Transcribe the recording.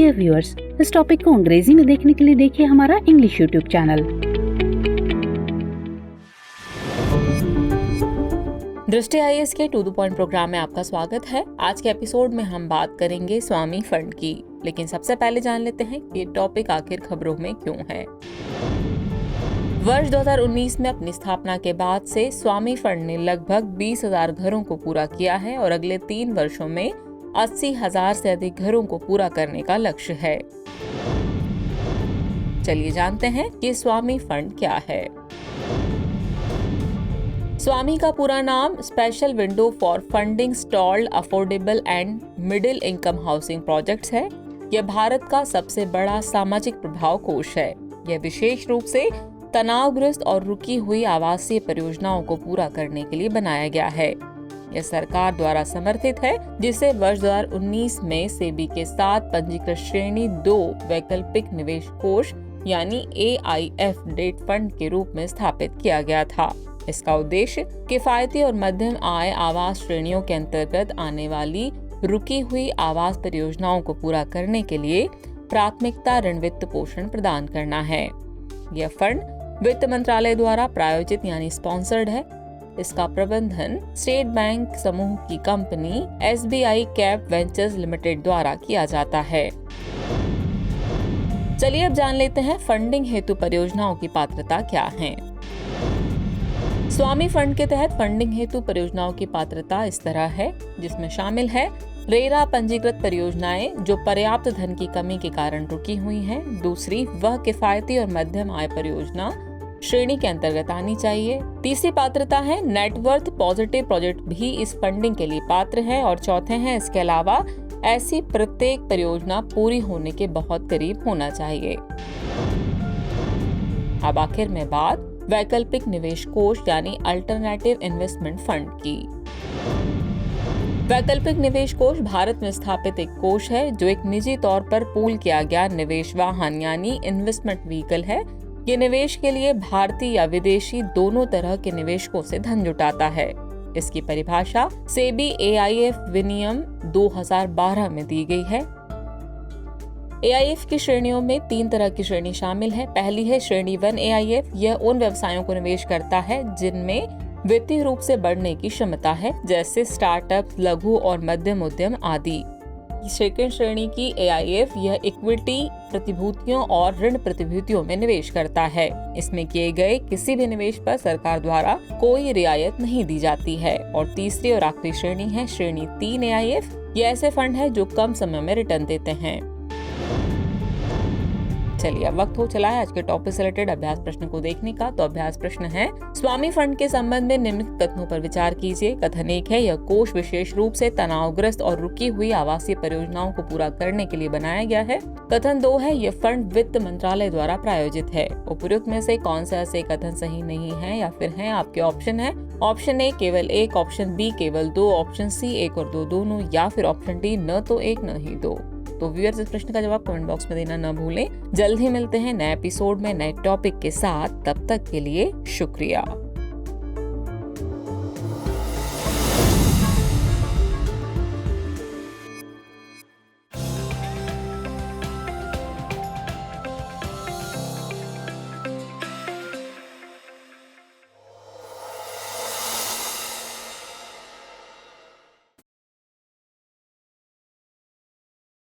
Dear viewers, इस topic को अंग्रेजी में देखने के लिए देखिए हमारा इंग्लिश यूट्यूब चैनल। दृष्टि आईएएस के टू द पॉइंट प्रोग्राम में आपका स्वागत है। आज के एपिसोड में हम बात करेंगे स्वामी फंड की, लेकिन सबसे पहले जान लेते हैं कि ये टॉपिक आखिर खबरों में क्यों है। वर्ष 2019 में अपनी स्थापना के बाद से स्वामी फंड ने लगभग 20,000 घरों को पूरा किया है और अगले 3 वर्षों में 80,000 से अधिक घरों को पूरा करने का लक्ष्य है। चलिए जानते हैं कि स्वामी फंड क्या है। स्वामी का पूरा नाम special window for funding stalled affordable and middle income housing projects है। यह भारत का सबसे बड़ा सामाजिक प्रभाव कोष है। यह विशेष रूप से तनावग्रस्त और रुकी हुई आवासीय परियोजनाओं को पूरा करने के लिए बनाया गया है। यह सरकार द्वारा समर्थित है, जिसे वर्ष 2019 में सेबी के साथ पंजीकृत श्रेणी 2 वैकल्पिक निवेश कोष यानी AIF डेट फंड के रूप में स्थापित किया गया था। इसका उद्देश्य किफायती और मध्यम आय आवास श्रेणियों के अंतर्गत आने वाली रुकी हुई आवास परियोजनाओं को पूरा करने के लिए प्राथमिकता ऋण वित्त पोषण प्रदान करना है। यह फंड वित्त मंत्रालय द्वारा प्रायोजित यानी स्पॉन्सर्ड है। इसका प्रबंधन स्टेट बैंक समूह की company SBI cap ventures limited द्वारा किया जाता है। चलिए अब जान लेते हैं फंडिंग हेतु परियोजनाओं की पात्रता क्या है। स्वामी फंड के तहत फंडिंग हेतु परियोजनाओं की पात्रता इस तरह है, जिसमें शामिल है रेरा पंजीकृत परियोजनाएं जो पर्याप्त धन की कमी के कारण रुकी हुई हैं। दूसरी, वह किफायती और मध्यम आय परियोजना श्रेणी के अंतर्गत आनी चाहिए। तीसरी पात्रता है नेटवर्थ पॉजिटिव प्रोजेक्ट भी इस फंडिंग के लिए पात्र है। और चौथे हैं इसके अलावा ऐसी प्रत्येक परियोजना पूरी होने के बहुत करीब होना चाहिए। अब आखिर में बात वैकल्पिक निवेश कोष यानी अल्टरनेटिव इन्वेस्टमेंट फंड की। वैकल्पिक निवेश कोष भारत में स्थापित एक कोष है जो एक निजी तौर पर पूल किया गया निवेश वाहन यानी इन्वेस्टमेंट व्हीकल है। ये निवेश के लिए भारतीय या विदेशी दोनों तरह के निवेशकों से धन जुटाता है। इसकी परिभाषा सेबी AIF विनियम 2012 में दी गई है। AIF की श्रेणियों में 3 तरह की श्रेणी शामिल है। पहली है श्रेणी 1 AIF। यह उन व्यवसायों को निवेश करता है जिनमें वित्तीय रूप से बढ़ने की क्षमता है, जैसे स्टार्टअप, लघु और मध्यम उद्यम आदि। सेकंड श्रेणी की AIF यह इक्विटी प्रतिभूतियों और ऋण प्रतिभूतियों में निवेश करता है। इसमें किए गए किसी भी निवेश पर सरकार द्वारा कोई रियायत नहीं दी जाती है। और तीसरी और आखिरी श्रेणी है श्रेणी 3 AIF। ये ऐसे फंड है जो कम समय में रिटर्न देते हैं। चलिए अब वक्त हो चला है आज के टॉपिक से रिलेटेड अभ्यास प्रश्न को देखने का। तो अभ्यास प्रश्न है, स्वामी फंड के संबंध में निम्नलिखित कथनों पर विचार कीजिए। कथन 1 है, यह कोष विशेष रूप से तनावग्रस्त और रुकी हुई आवासीय परियोजनाओं को पूरा करने के लिए बनाया गया है। कथन 2 है, यह फंड वित्त मंत्रालय द्वारा प्रायोजित है। उपयुक्त में से कौन सा ऐसे कथन सही नहीं है या फिर है? आपके ऑप्शन है ऑप्शन A केवल 1, ऑप्शन B केवल 2, ऑप्शन C 1 और 2 दोनों, या फिर ऑप्शन D न तो 1 न ही 2। तो व्यूअर्स, इस प्रश्न का जवाब कमेंट बॉक्स में देना न भूलें। जल्द ही मिलते हैं नए एपिसोड में नए टॉपिक के साथ। तब तक के लिए शुक्रिया।